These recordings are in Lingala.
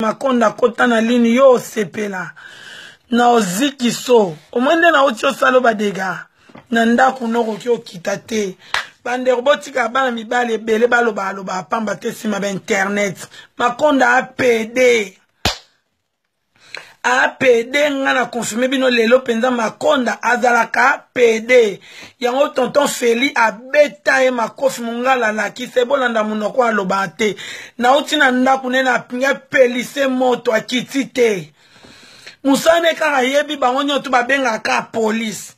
Makonda kota na lini yo sepela na oziki so omwende na oti osalo badega na ndako noko ki okita te bande robotika bana mibale ebele baloba apamba te sima ba internet Makonda APD nga na confirmer bino lelo penza Makonda azalaka APD yango tonton Feli abeta e makofi mungala la ki se bolanda munoko aloba te na oti na ndako ne na pinga pelise moto akiti te musane kaka yebi bango nyoto babenga ka police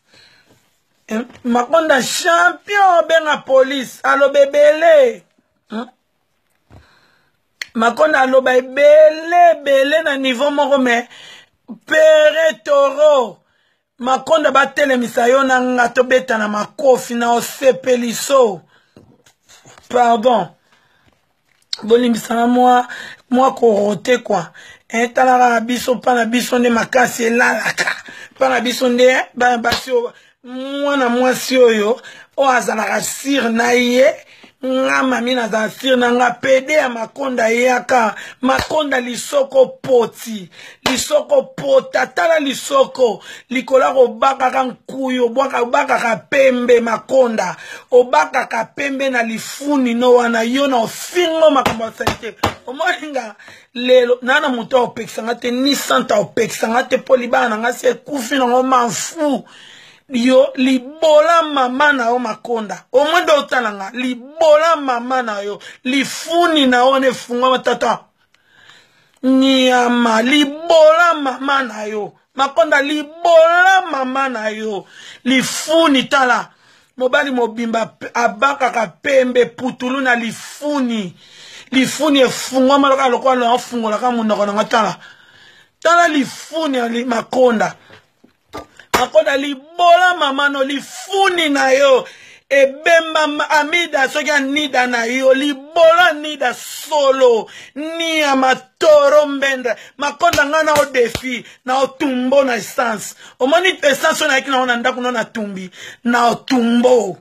Makonda champion benga police alobebele Makonda aloba ebele na niveau moko me Pere Toro Makonda batelemisa yo na nga tobeta na makofi na osepeliso pardon bolimbisa moi korote kwa etalaka biso pana biso nde makasi elalaka pana biso nde basi mwana mwasi oyo o azalaka sire na ye nga mami naza sire na nga pede ya Makonda yaka Makonda lisoko poti lisoko pota tala lisoko likola obakaka nkuyu obakaka pembe Makonda obakaka pembe na lifuni no wana yo na ofingo makambo ya salite omolinga lelo nana muto opekisanga te ni santa opekisanga te po libana nga se kufi nango manfu yo libola mama na yo Makonda omwende otalanga libola mama na yo lifuni na yo ne funga matata nyama libola mama na yo Makonda libola mama na yo lifuni tala mobali mobimba abakaka pembe putulu na lifuni efunga maloka lokwa lo afungola ka munoko na tala lifuni ya Makonda Makonda libola mama no lifuni na yo ebemba amida soki anida na yo libola nida solo ni amatoro mbenda Makonda ngana o defi na otumbo na essence omoni essence na yaki na ona ndako na tumbi na otumbo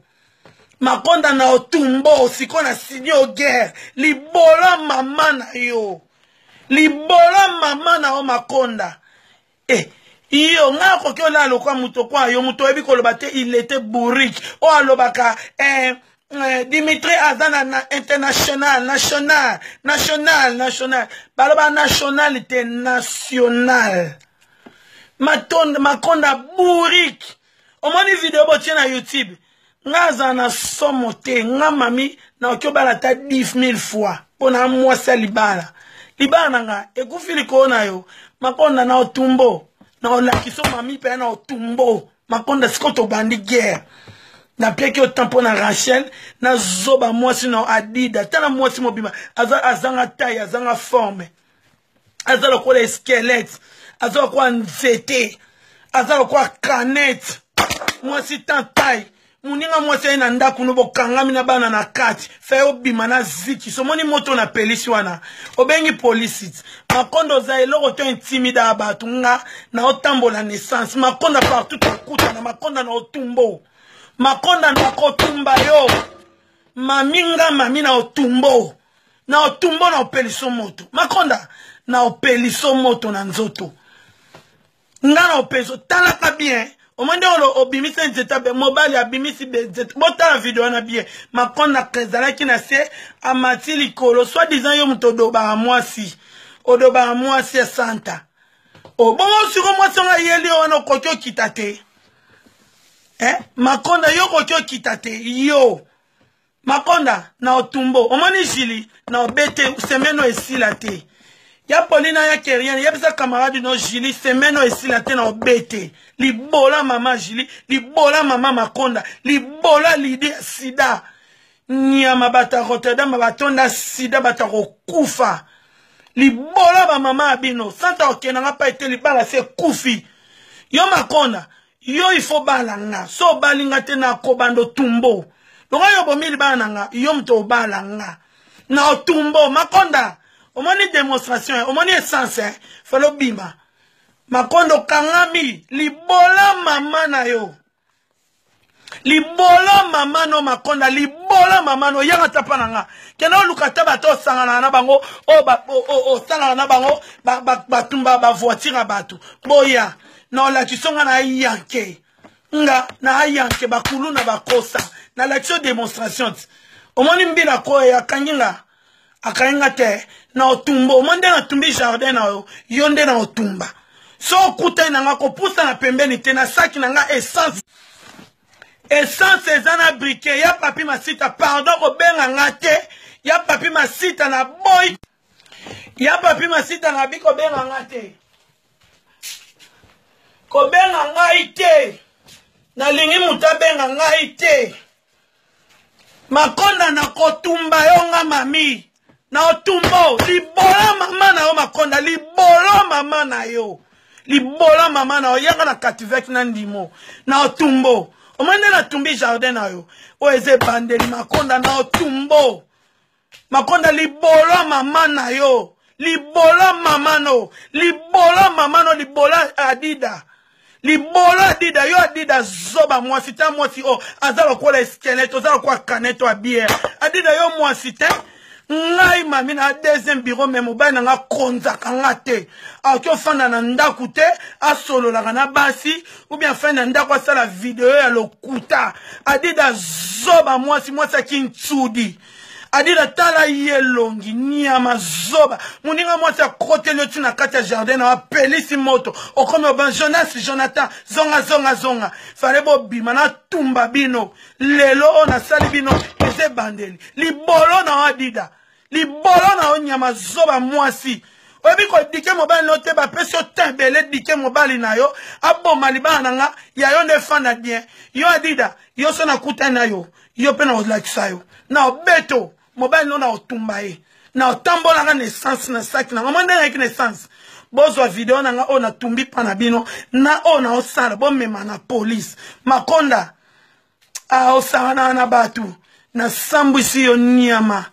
Makonda na otumbo siko na sinyo guerre libola mama na yo libola mama na o Makonda iyo nga koki olalo kwa muto kwa yo muto ebi koloba te il était bourrique o alobaka Dimitri Azana international national baloba nationalité nationale Makonda bourrique omoni video botie na YouTube nga azana somo te nga mami na okiobala ta 10,000 fois pona mwasa libala nga ekufili kona yo Makonda na otumbo na olakiso mami pe na otumbo Makonda sikoto bandi guerre na pieki otampo na Rachel na zoba mwasi na Adida tala mwasi mobima azanga taille azanga forme azala kwa squelette azala kwa nzete azala kwa canette mwasi taille muninga mwasi na ndaku no bokangami na bana na kati fa obima na ziki somoni moto na pelisi wana obengi police Makonda za eloko to intimida abatu nga na otambola naissance Makonda partout okuta na Makonda na otumbo Makonda na kotumba yo mami na otumbo na opeliso moto Makonda na opeliso moto na nzoto nga na opeliso talaka bien omwende olo obimisa nzeta be mobali abimisi nzeta bota la video na bien Makonda kezalaki na se amati likolo soit disant yo muto doba mwasi santa bongo siko mwasi nga yeli wana koki okita te Makonda yo koki okita te yo Makonda na otumbo omoni jili na obete semeno esila te ya Polina ya Kerian ya bisa camarade no Jili semeno esila te na obete libola mama Jili libola mama Makonda libola lidi sida nyama bata Rotterdam batonda sida bata kokufa libola ba mama abino santa okenanga pa ete libala se kufi yo Makonda yo ifo balanga so balinga te na kobando tumbo longa yo bomili bananga yo mto balanga na otumbo Makonda omoni démonstration omoni essence falo bima Makonda kangami libola mama na yo Libolo mamano makonda, libolo mamano yanga tapananga. Kena lukata bato sangana na bango, sangana na bango, batumba ba voiture batu. Boya, na la kisonga na yanke. Nga na yanke bakulu na bakosa. Na l'action démonstration. Omoni mbila ko ya kanginga. Akanga te na otumbo. Omande na tumbi jardin na yo, yonde na otumba. So kuta na nga ko pusa na pembeni te na saki na nga essence. Essence ezana briquet ya papi masita pardon ko benga ngate ya papi masita na boy ya papi masita na biko benga ngate ko benga ngaite na lingi muta benga ngaite makonda na kotumba yonga mami na otumbo libola mama na yo makonda libola mama na yo libola mama na yo yanga na kativek na ndimo na otumbo omande na tumbi jardin na yo o eze bandeli makonda na otumbo makonda libola mama na yo libola mama no libola mama no libola adida libola adida yo adida zoba mwasi ta mwasi o azalo kwa la skeleto azalo kwa kaneto a bière adida yo mwasi te ngai mami na deuxième bureau me mobile na nga konzaka nga te aki ofanda na ndaku te asololaka na basi ou bien fanda na ndaku asala video ya lokuta adida zoba mwasi mwasi akintsudi adida tala yelongi nyama zoba muninga mwasi akoteli oti na kati ya jardin na wapelisi moto okomi oban Jonas Jonathan zonga fale bobima na tumba bino lelo o nasali bino eze bandeli libolo na adida libolo na onyama zoba mwasi oyebi kodike mobali no te bapesi yo tembele dike mobali na yo aboma libala na nga ya yo nde fanda bien yo adida yo so nakuta na yo yo mpe na olakisa yo na obeto mobali no na otumba ye na otambolaka na essence na saki na nga mo nde nayaki na essence bozwa video na nga o natumbi pa na bino na o na osala bomema na police makonda osala na batu na sambwisi yo nyama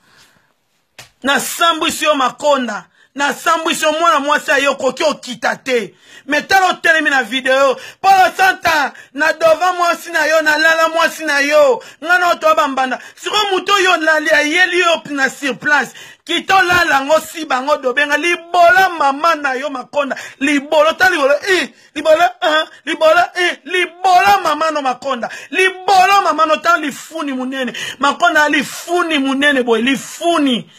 na sambwisi yo makonda na sambwisi yo mwana mwasi ayo koki okita te metala otelemi na video polo santa na dova mwasi na yo na lala mwasi na yo ngana oto bambanda siko muto yo lali ayeli yo na sur place kito lala ngo si bango dobenga libola mama na yo makonda libolo ta libolo libola mama no makonda libolo mama no ta lifuni munene makonda lifuni munene boy lifuni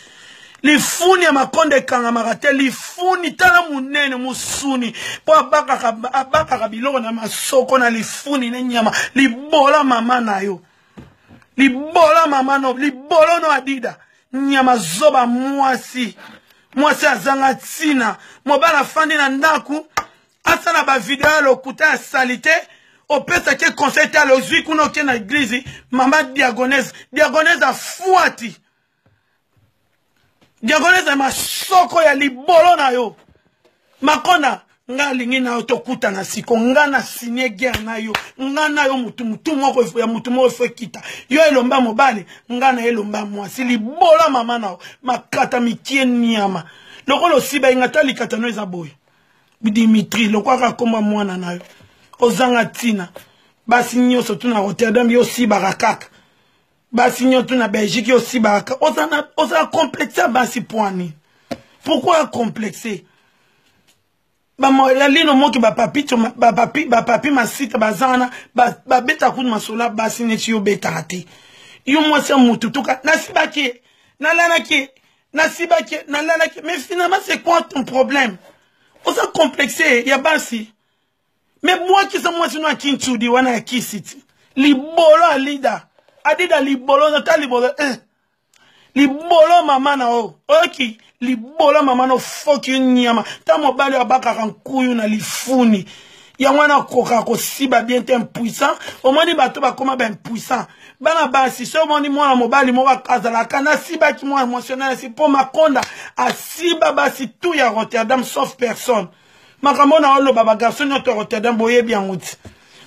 ya makonde kanga magate lifuni tala munene musuni po abaka biloko na masoko na lifuni ne nyama libola mama na yo libola mama no libolo no adida nyama zoba mwasi azanga tina mobala fandi na ndaku asana ba video lokuta ya salite opesa ke conseil ta lozwi kuno ke na église mama diagonese afuati diagonese masoko ya libolo na yo makonda nga lingi na yo tokuta na siko nga na signe guerre na yo nga na yo mutu moko ya mutu moko fo kita yo elomba mobali nga na elomba mwasi libola mama na yo makata mikie nyama lokolo siba ingata likata no eza boyo Dimitri lokwaka komba mwana na yo ozanga tina basi nyonso tuna Rotterdam yo sibaka kaka basi nyonso tuna Belgique yo sibaka ozana complexer basi poani pourquoi complexer la lino moki papi masita bazana beta kudu masola basi neti yo beta te yo mwasi mutu tuka nasibaki mais finalement c'est quoi ton problème oza complexé ya basi mais moi qui sont moi sinon akinchudi wana ya kisiti libolo alida adida libolo nata libolo libolo mama na o oki libolo mama no foki nyama ta mobali abaka nkuyu na lifuni ya wana koka ko siba bien te impuissant au moins bato ba koma ben impuissant bana basi so moni mwana mobali mo bakazala kana siba ki mo émotionnel c'est pour makonda asiba basi tout ya Rotterdam sauf personne makambo na olo baba garçon nyoto Rotterdam boye bien outi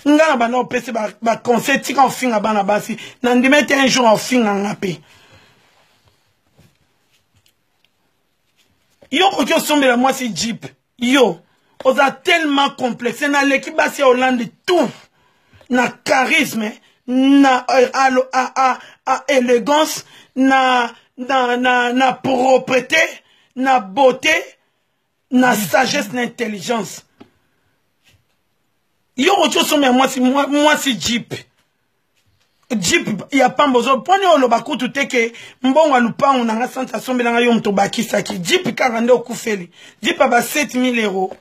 ngana bana opesi ba conseil tika ofinga bana basi na ndimete un jour ofinga ngape yo ko kyo sombela moi c'est jeep yo oza tellement complexe na l'équipe basi Hollande tout na charisme na élégance, na propreté, na beauté, na sagesse, na intelligence. Yo rocho sommet moi si Jeep. Jeep ya pambozo poni olobaku tuteke mbongo lupa unanga santa sombelanga yo mto bakisaki Jeep karande okufeli Jeep aba 7000 euros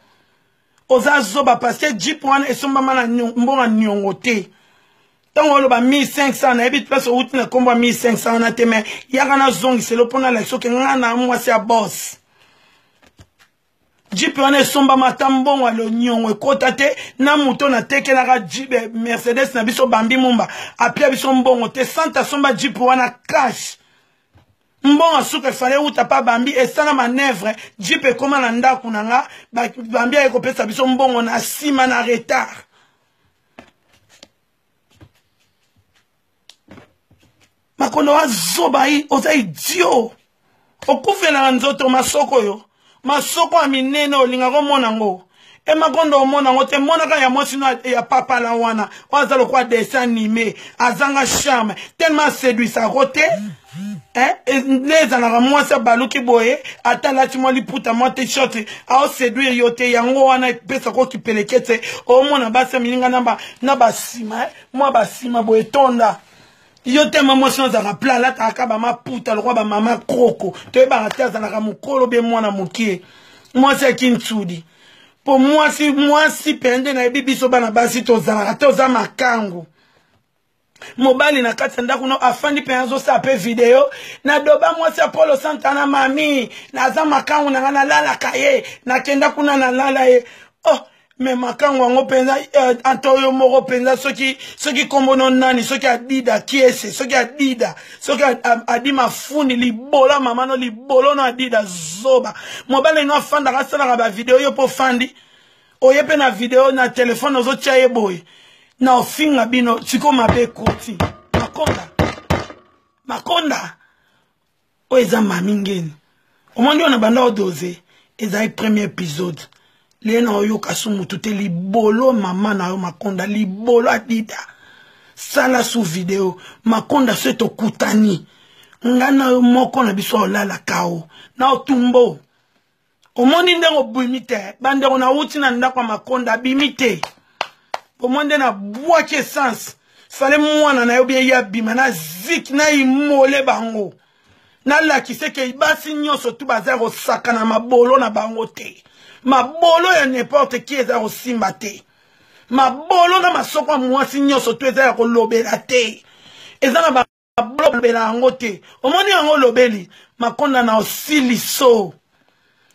oza zoba parce que Jeep wana esomba mana mbongo nyongo te tango oloba 1500 na ebit place outi na kombo 1500 na te mais yaka na zongi selo pona la soke ngana mwasi ya boss Jeep wana esomba matambongo alo nyongo ekota te na muto na tekelaka Jeep Mercedes na biso bambi mumba apia biso mbongo te santa somba Jeep wana cash mbongo suka fale uta pa bambi esana manevre Jeep ekoma na ndaku nanga bambi ekopesa biso mbongo na sima na retard makondo wa zoba hii oza idio okufela nzoto masoko yo masoko aminene olinga ko monango e makondo monango te monaka ya mwasi ya papa la wana wazalo kwa dessin animé azanga charme tellement séduit sa roté les anara mwasi baluki boye atalati mo liputa mo t-shirt a séduire yote yango wana pesa ko kipelekete o mona basa mininga na basima mo basima boye tonda yo te maman si on a rappelé là t'as qu'à ma puta le roi ba maman croco te ba terre dans la mukolo be moi na mukie moi c'est kintsudi pour moi si pende na bibi so bana basi to za makango mobali na kati ndako no afandi penzo sa pe video na doba moi c'est Polo Santana mami na za makango na na lala kaye na kenda kuna na lala e oh mais makango wango penza antoyo moko penza soki kombono nani soki adida kiese soki adida soki adima funi libola mamano libolo no adida zoba mobale no afanda kasala ba video yo po fandi oyepe na video na telefone ozo chaye boy na ofinga bino siko mabe koti makonda oeza mamingeni omondi ona banda odoze eza premier épisode Lena oyo kasumu tute libolo mama na yo makonda libolo adida sala su video makonda seto kutani ngana yo moko na biso olala kao na otumbo omoni ndengo bimite bande ona uti na ndakwa makonda bimite omonde na boaki essence fale mwana na yo bien ya bima na zik na imole bango na lakise ke basi nyoso tu bazaro saka na mabolo na bango te mabolo ya n'importe qui eza kosimba te mabolo na masoko ya mwasi nyonso to eza ya kolobela te eza na mabolo lobela yango te omoni yango lobeli makonda na osiliso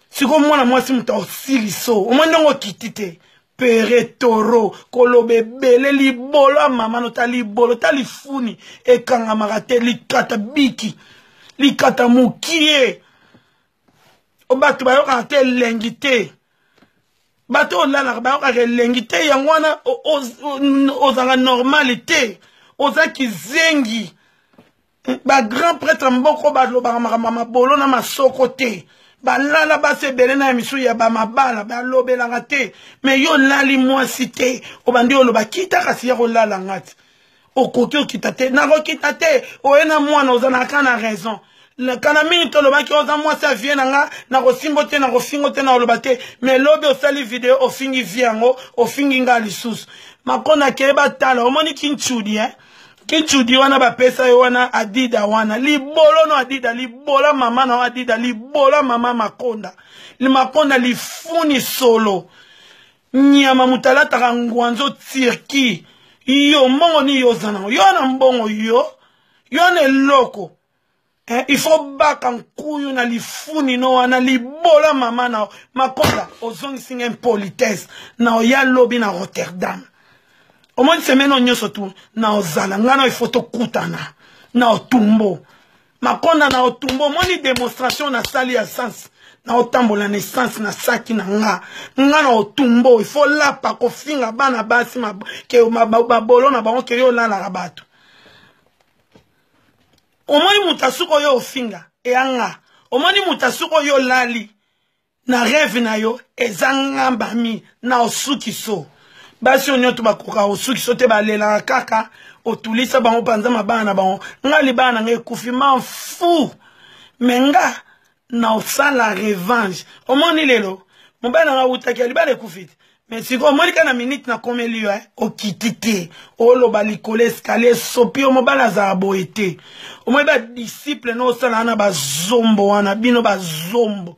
siko mwana mwasi muta osiliso omoni ndongo kiti te pere toro kolobe bele libolo ya mama no ta libolo ta lifuni ekangamaka te likata biki likata mukie bato bayoka te lengi te bato olala bayoka lengi te yango wana ozanga normalité oza kizengi ba grand prêtre mboko balobaka makambo bolo na masoko te balala basebele na misu ya bamabala balobelanga te mais yo lali mwasi te obandi oloba kita kasi ya kolala ngati okoki okita te nakokita te oyena mwana ozanaka na raison le kanami to lobaki oza mwasi avie nanga na kosimbo te na kofingo te na oloba te mais lobi osali video ofingi viango ofingi nga lisusu makona keba tala omoni kinchudi kinchudi wana bapesa yo wana adida wana libolo no adida libola mama na adida libola mama makonda makonda lifuni solo nyama mutalata kangwanzo tirki yo mbongo ni yo zana yo na mbongo yo ne loko il faut baka nkuyu na lifuni no wana libola mama na makonda ozongi singa impolitesse na oya lobi na Rotterdam omoni semeno nyoso tu na ozala ngana il faut to kutana na otumbo makonda na otumbo moni démonstration na sali ya sens na otambola na essence na saki na nga na otumbo il faut lapa kofinga bana basi ke mabolo na bango ke yo lala bato omoni mutasuko yo ofinga eanga omoni mutasuko yo lali na rêve na yo ezanga mbami na osukiso basi onyoto bakoka osukiso te balela kaka otulisa bango panza mabana na bango nga libana nga ekufi m'en fou mais nga na osala revanche omoni lelo mobana nga utaki libana ekufi mais si omoni kana minute na komeli yo okiti te oloba likolo escalier sopi mobana za boye te omoni ba disciple no osala na bazombo wana bino bazombo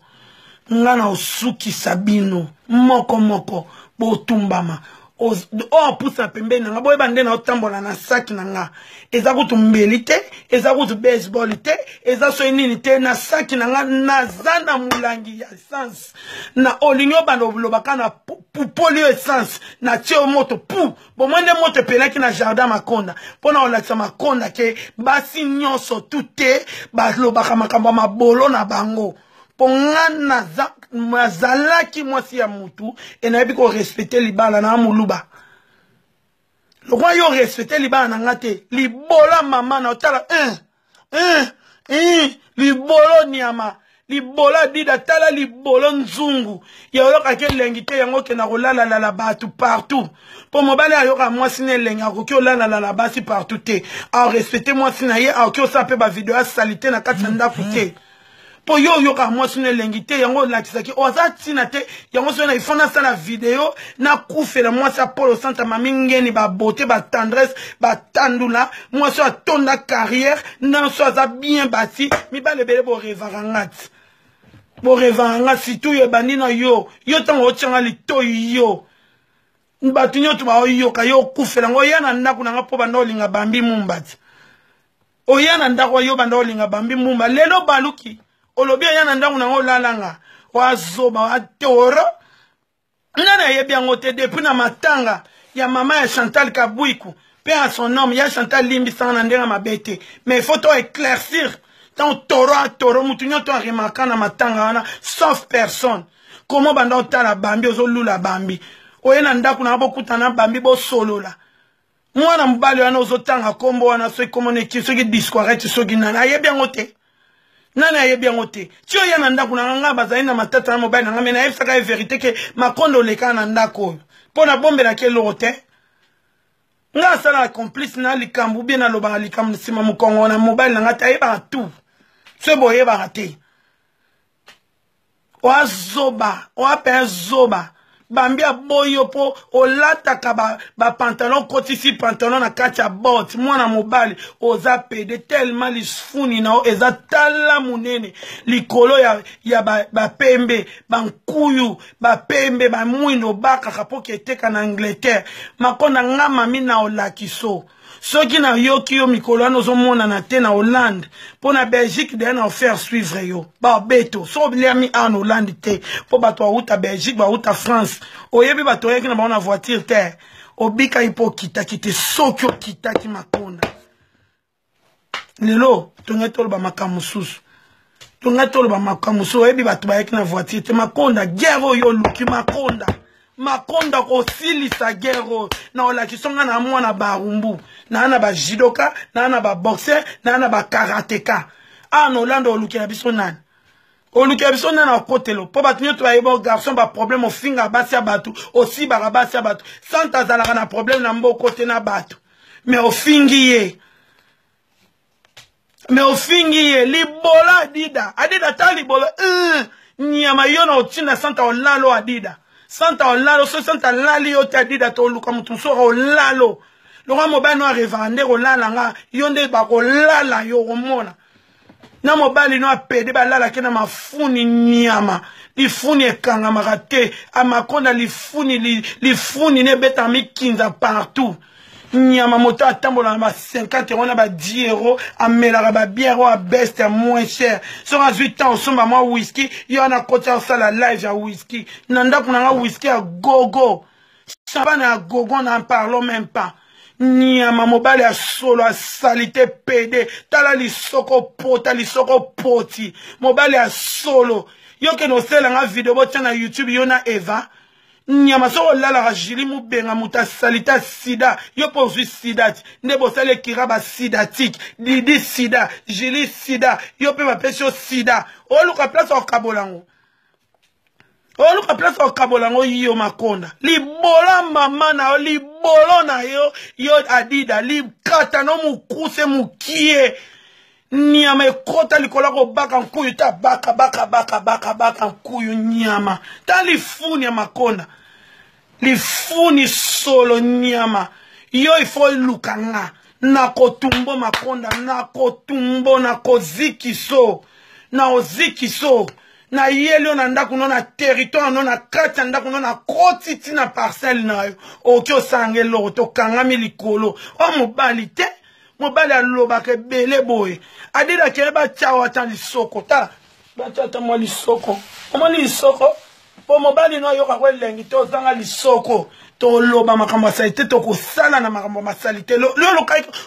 nga na osukisa bino moko botumbama o pusa pembeni nga boye bande na otambola na saki na nga eza kutu mbeli te eza kutu baseball te eza so nini te na saki na nga naza na mulangi ya essence na olinyo bando lobaka na polio essence na tie moto pu bomwende moto pelaki na jardin makonda pona olakisa makonda ke basi nyonso tute balobaka makambo mabolo na bango pongana mazalaki mwasi ya mutu enayebi ko respecter libala na muluba lokwa yo respecter libala na ngate libola mama na otala libolo niama libola dida tala libolo nzungu ya yoka ke lengi te yango ke na kolala la batu partout po mobale ayoka mwasi ne lengi akoki olala la basi partout te a respecter mwasi na ye akoki osape ba video ya salite na kati ndako te po yo yoka mwasi ne lengi te yango lakisaki oza tina te yango so na ifona sa la video na kufela mwasi Apollo Santa mami ngeni ba beauté ba tendresse ba tandula mwasi atonda carrière na so aza bien bâti mi ba lebele bo revarangati bo revaranga situ yo bandi na yo tango otianga litoyi yo mbatu nyoto ba yo ka yo kufela ngo yana ndako na ngapo banda olinga bambi mumbati oyana ndako yo banda olinga bambi mumba lelo baluki olobia yana ndangu na ngolalanga wazoba watoro nana yebi ngote depuis na matanga ya mama ya Chantal Kabouikou père à son homme ya Chantal Limbi sana ndenga mabete mais il faut to éclaircir tant toro mutunyo to remarquer na matanga wana sauf personne comment banda otala bambi ozolula bambi oyena ndaku na bokutana bambi bo solola mwana mbali wana ozotanga kombo wana so communiquer so ki discourage so ki nana yebi ngote nana yebi ngote tio yana ndaku na nga bazali na matata na mobile nga mena efsaka vérité ke makondo leka na ndako pona bombe na ke lote nga sala complice na likambu bien na loba likambu sima mukongo na mobile nga tayeba tout se boye ba raté oazoba oape zoba bambia boyo po olataka ba pantalon kotisi pantalon na kati ya bot mwana mobali oza pede tellement lisfuni na eza tala munene likolo ya ba pembe bankuyu ba pembe ba mwindo baka kapoki eteka na Angleterre makonda nga mami na olakiso soki na yoki yo mikolo ano zomona na te na Hollande po na Belgique de na faire suivre yo ba beto so liami en Hollande te po bato wa uta Belgique ba uta France oyebi bato yeki na ba na voiture te obika hipokita kite soki okita ki makonda lelo tongetolo ba makamususu tongetolo ba makamususu oyebi bato ba yeki na voiture te makonda guerre yo luki makonda ko silisa guerre na olakisonga na mwana barumbu na ba judoka na ba boxer na ba karateka en Hollande oluki na biso nani oluki na biso nani akotelo po bato nyoto bayeba garçon ba problème ofinga basi ya bato aussi ba basi ya bato santa zalaka na problème na mboko te na bato mais ofingi ye libola adida ta libola nyama yo na otina santa olalo adida Santa olalo so santa lali yo tadida to luka mutu so olalo longa mobali no revande olala nga yonde ba olala yo omona na mobali no apede balala kena mafuni nyama lifuni ekanga makate amakonda lifuni ne beta mikinza partout nyama moto atambola na 50 € na ba 10 € amelaka ba bière à best à moins cher sur 8 ans somba moi whisky yo na kota sala live ya whisky nanda kuna whisky à gogo champagne à gogo n'en parlons même pas nyama mobile ya solo a salité PD tala li soko poti mobile ya solo yo ke no sela nga video botia na YouTube yo na Eva nyama so lala ka jili mu benga muta salita sida yo pozwi sida nde bosale kiraba sidatique didi sida jili sida yo pe ba pesio sida oluka place o kabolango yo makonda libola mama na libola bolona yo adida li kata no mukuse mukie nyama ekota likola ko baka nkuyu ta baka nkuyu nyama ta lifuni ya makonda lifuni solo nyama yo ifo lukanga na kotumbo makonda na kotumbo na kozikiso na ozikiso na yelio na ndaku no na territoire no na kati ya ndaku no na kotiti na parcelle na yo oki osangelo to kangami likolo o mobali te mobali alobaka ebele boye adida kele batyawa ata lisoko tala batya ata mwa lisoko omoni lisoko po mobali no ayoka ko elengi te ozanga lisoko toloba makambo asali te tokosala na makambo masali te lo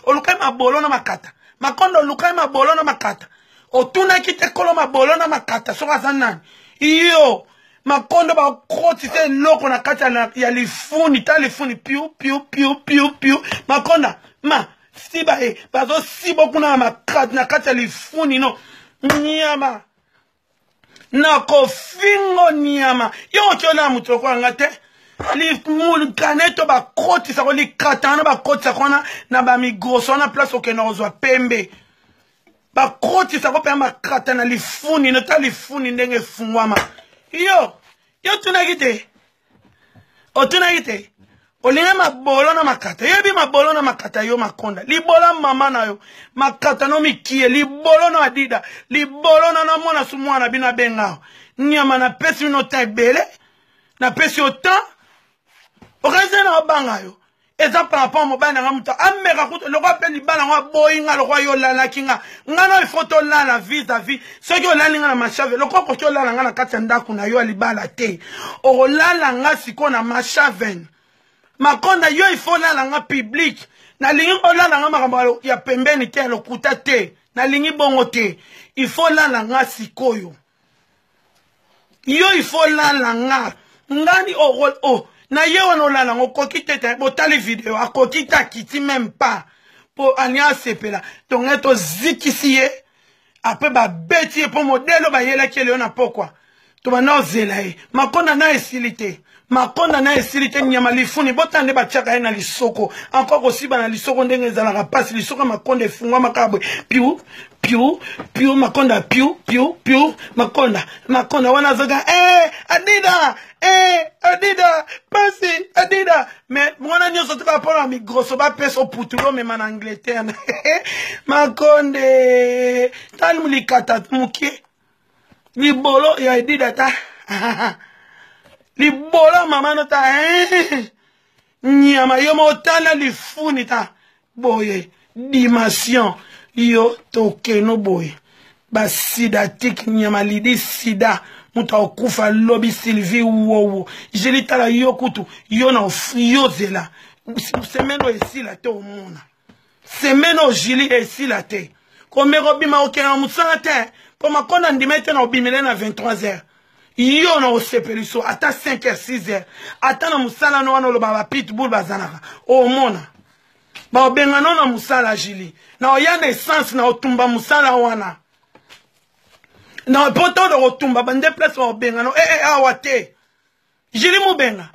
olukai mabolo na makata makondo olukai mabolo na makata otunaki te kolo mabolo na makata soki aza nani iyo makondo bakotisa eloko na kati ya lifuni ta lifuni piu makonda ma siba bazosiba kuna na kati ya lifuni no nyama na kofingo nyama yo okiola mutu okwanga te kaneto bakotisa ko likata wana bakotisa kona na bamigroso wana place okenda kozwa pembe bakotisa ko pe makata na lifuni no ta lifuni ndenge efungwama yo tunaki te otunaki te olinga mabolo na makata yebi mabolo na makata yo makonda libola mama na yo makata no mikie libolo na adida libolo na mwana sumwana bina benga nyama na pesi no ta ebele na pesi otan okaise na banga yo eza par rapport mobile na muta ameka kuto lokwa pe libala ngwa boyinga lokwa yo lala kinga ngano ifoto lala vis à vis soki olalinga na machave lokwa ko to lala ngana kati ndaku na yo libala te o lala nga siko na machave makonda yo ifo lala nga public na lingi olala nga makambo ya pembeni te lokuta te na lingi bongo te ifo lala nga sikoyo yo ifo lala nga ngani na ye wana olala ngo kokite te botali video akokita kiti même pas po anya sepela tonge to zikisi ye après ba beti po modelo ba yela kele na pokwa to ba nozela ye makonda na esilite makonda na esilite nyama lifuni botande ba chaka na lisoko encore osiba na lisoko ndenge zalaka pasi lisoko makonda efungwa makabwe piu makonda piu makonda wana zoga adida pasi adida mais mwana nyoso toka pona mi grosso ba peso putulo me man Angleterre makonde tal mulikata mukie libolo ya adida ta libolo mama no ta nyama yo motala lifuni ta boye dimension yo toke no boye ba sida tik nyama lidi sida muta okufa lobby Sylvie wowo jeli tala yo kutu yo na yo zela semeno esila te omona semeno jili esila te komero bima okena musala te koma kona ndimete na obimele na 23h yo na osepeliso ata 5h 6h ata na musala no wana loba ba pitbull bazanaka omona ba obenga no na musala jili na oyana essence na otumba musala wana na poto do otumba bande place obenga no awate jili mubenga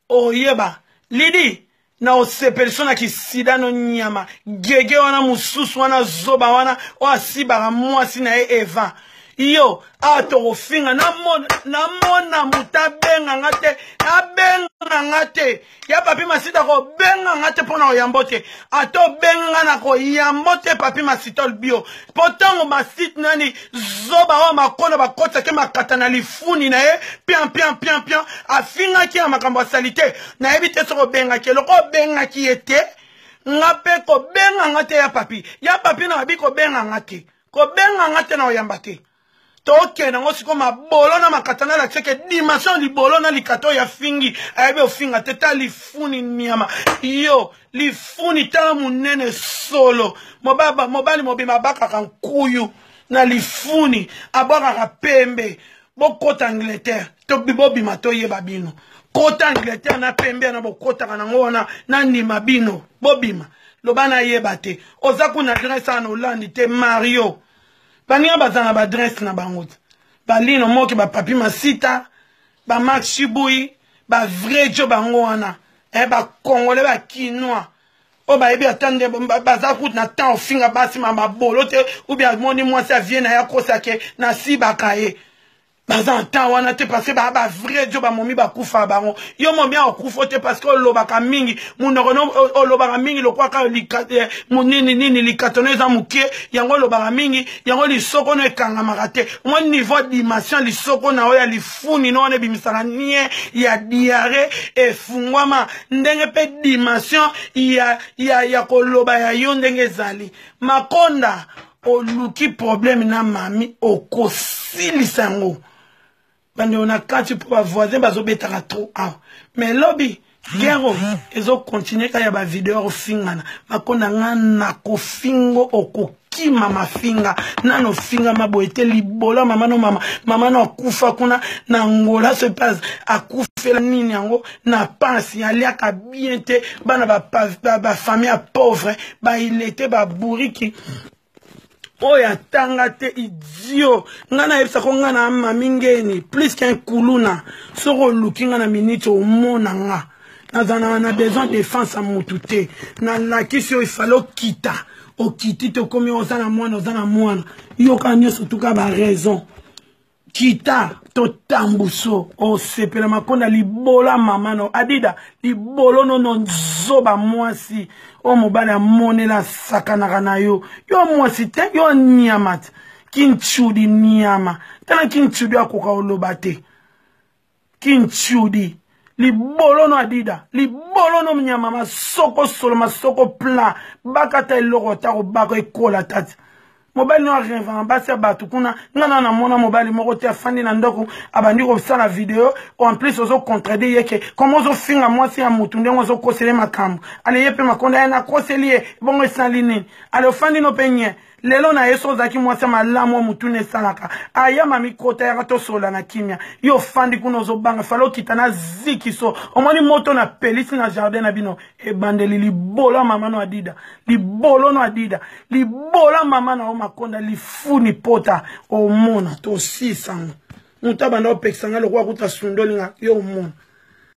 oyeba lidi na osepeliso na kisida no nyama gege wana mususu wana zoba wana oasiba mwasi na eva yo ato ofinga na mona mutabenga ngate abenga ngate ya papi masita ko benga ngate pona oyambote ato benga na ko yambote papi masitol bio potango masit nani zoba wa makona bakota ke makata na lifuni na pian afinga ki makambo salite na ebite so benga ke loko benga ki ete ngape ko benga ngate ya papi na abi ko benga ngate na oyambate toke na ngosi ko mabolo na makatana la cheke dimension libolo na likato ya fingi ayebe ofinga teta lifuni nyama yo lifuni tala munene solo mobali mobima baka kankuyu na lifuni abaka kapembe bokota Angleterre to bibobima to yeba bino kota Angleterre na pembe na bokota kana ngona na ndima bino bobima lobana yeba te ozaku na adresse na Hollande te Mario bania bazana ba dress na bangout balino moki ba papi masita ba Max Shibui ba vrai job bango wana ba Congolais ba Kinois o ba ebi attendre baza route na temps ofinga basi mama bolo te ou bien moni moi ça vient na ya kosa ke na si bakaye baza temps wana te parce que ba vrai job ba momi ba kufa baron yo mo bien okufa te parce que lobaka mingi munoko no lobaka mingi lokwa ka likate munini nini likatoneza muke yango lobaka mingi yango lisoko no ekanga makate mo niveau dimension lisoko na oya lifuni no ne bimisana nie ya diarrhée efungwama ndenge pe dimension ya koloba ya yo ndenge zali makonda oluki problème na mami okosilisa ngo bande on a quand tu peux voisin bazo betaka trop mais lobby gero ezo continuer ka ya ba vidéo fingana makonda ngana ko fingo okokima mafinga nano finga maboete libola mama no akufa kuna na ngola se passe akufela nini yango na pansi aliaka bien te bana ba famille pauvre ba il était ba bouriki oya tanga te idiot ngana yebisa ko ngana mamingeni plus qu'un kuluna soko luki ngana minute au mona nga na besoin de défense à motute na la question il fallait kita o kiti to komi ozana mwana yo kanyo surtout ka ba raison kita to tambuso o sepela makonda libola mama no adida libolo no nzoba mwasi o mobala monela sakana na yo mwasi te yo niamat kinchudi niama tana kinchudi akoka olobate kinchudi libolo no adida libolo no mnyama masoko solo masoko plan bakata eloko tako bako ekola tati mobile no revend basi abatu kuna ngana na mona mobile moko te afandi na ndoko abandi ko sala vidéo en plus ozo contredire yeke comment ozo finga mwasi ya mutu ndengo ozo kosele makambo ale yepe makonda na koseli bongo esalini ale ofandi no penye lelo na yeso zaki mwasi malamu mutu ne salaka aya mami kota ya to sola na kimia yo fandi kuna ozo banga falo kitana zikiso omoni moto na pelisi na jardin na bino e bandeli libola mama no adida libolo no adida libola mama na o makonda lifuni pota o mona to 600 mutabanda opexanga lokwa kuta sundolinga yo mona